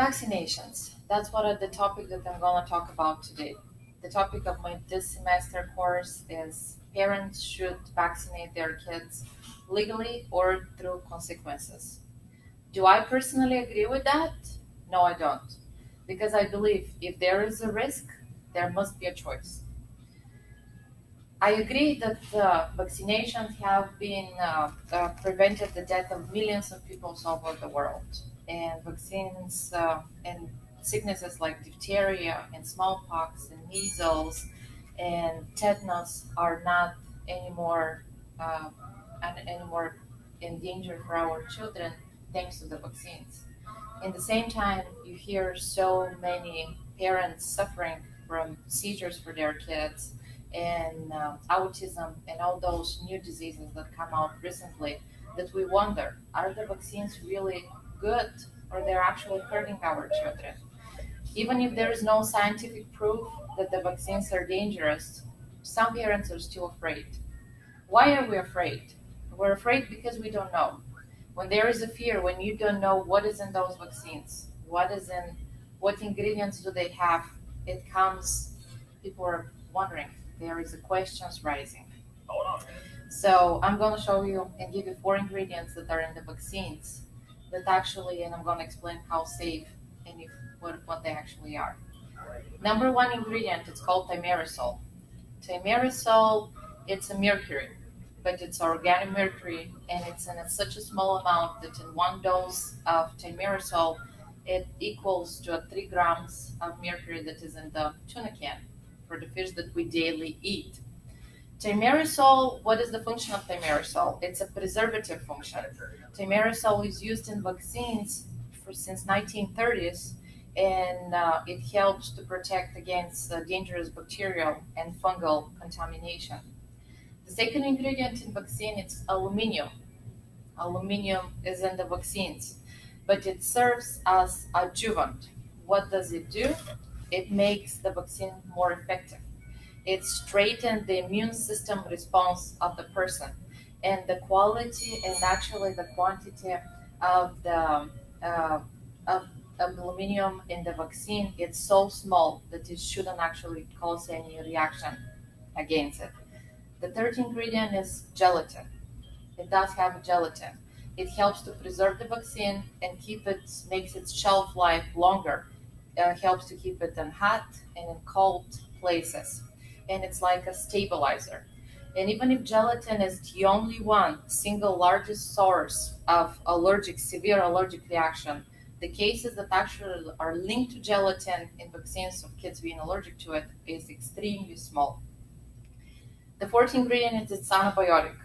Vaccinations. That's what the topic that I'm going to talk about today. The topic of my this semester course is parents should vaccinate their kids legally or through consequences. Do I personally agree with that? No, I don't. Because I believe if there is a risk, there must be a choice. I agree that vaccinations have been prevented the death of millions of people all over the world, and vaccines and sicknesses like diphtheria and smallpox and measles and tetanus are not anymore uh, anymore in danger for our children thanks to the vaccines. In the same time, you hear so many parents suffering from seizures for their kids and autism and all those new diseases that come out recently that we wonder, are the vaccines really good or they're actually hurting our children? Even if there is no scientific proof that the vaccines are dangerous, some parents are still afraid. Why are we afraid? We're afraid because we don't know. When there is a fear, when you don't know what is in those vaccines, what ingredients do they have, it comes, people are wondering. There is a questions rising. So I'm going to show you and give you four ingredients that are in the vaccines that actually, and I'm going to explain how safe and what they actually are. Number one ingredient, it's called thimerosal. Thimerosal, it's a mercury, but it's organic mercury, and it's in such a small amount that in one dose of thimerosal, it equals to 3 grams of mercury that is in the tuna can for the fish that we daily eat. Thimerosal, what is the function of thimerosal? It's a preservative function. Thimerosal is used in vaccines since 1930s, and it helps to protect against dangerous bacterial and fungal contamination. The second ingredient in vaccine is aluminum. Aluminum is in the vaccines, but it serves as adjuvant. What does it do? It makes the vaccine more effective. It strengthens the immune system response of the person, and the quality and actually the quantity of the of aluminum in the vaccine it's so small that it shouldn't actually cause any reaction against it. The third ingredient is gelatin. It does have gelatin. It helps to preserve the vaccine and makes its shelf life longer. Helps to keep it in hot and in cold places. And it's like a stabilizer. And even if gelatin is the only single largest source of severe allergic reaction, the cases that actually are linked to gelatin in vaccines of kids being allergic to it is extremely small. The fourth ingredient is antibiotic.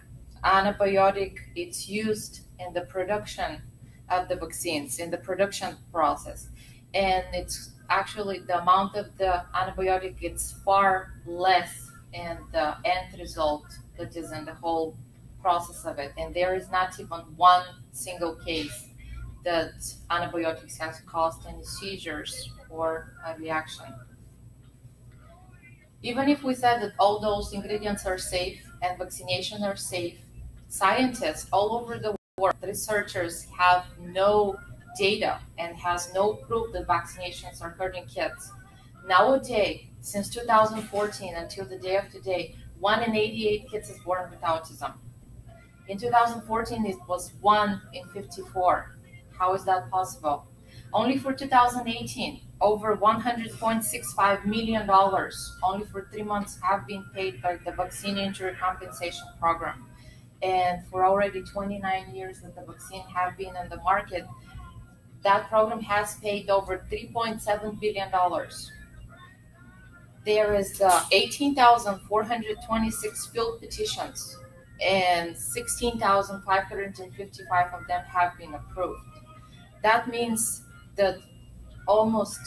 Antibiotic, it's used in the production of the vaccines, in the production process. And it's actually the amount of the antibiotic, it's far less in the end result that is in the whole process of it. And there is not even one single case that antibiotics has caused any seizures or a reaction. Even if we said that all those ingredients are safe and vaccination are safe, scientists all over the world, researchers have no data and has no proof that vaccinations are hurting kids. Nowadays, since 2014 until the day of today, 1 in 88 kids is born with autism. In 2014, it was 1 in 54. How is that possible? Only for 2018, over $100.65 million only for 3 months have been paid by the Vaccine Injury Compensation Program. And for already 29 years that the vaccine have been on the market, that program has paid over $3.7 billion. There is 18,426 field petitions, and 16,555 of them have been approved. That means that almost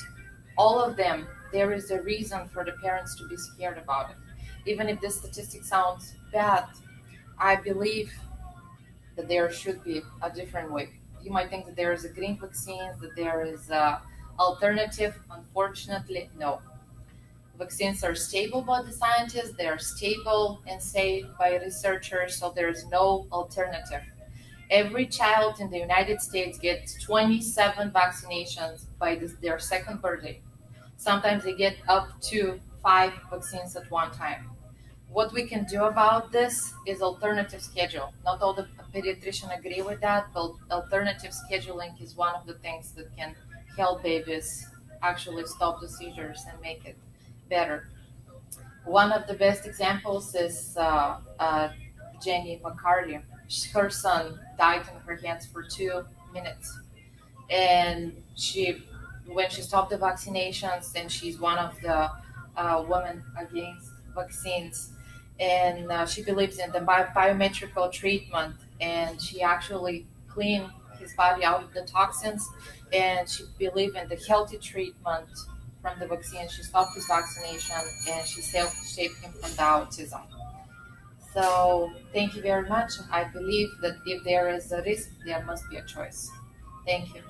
all of them, there is a reason for the parents to be scared about it. Even if this statistic sounds bad, I believe that there should be a different way. You might think that there is a green vaccine, that there is a alternative. Unfortunately, no. Vaccines are stable by the scientists, they are stable and safe by researchers, so there is no alternative. Every child in the United States gets 27 vaccinations by their second birthday. Sometimes they get up to 5 vaccines at one time. What we can do about this is alternative schedule. Not all the pediatricians agree with that, but alternative scheduling is one of the things that can help babies actually stop the seizures and make it better. One of the best examples is Jenny McCarty. Her son died in her hands for 2 minutes, and when she stopped the vaccinations, and she's one of the women against vaccines, and she believes in the biometrical treatment, and she actually cleaned his body out of the toxins, and she believed in the healthy treatment from the vaccine. She stopped his vaccination, and she saved him from the autism. So thank you very much. I believe that if there is a risk, there must be a choice. Thank you.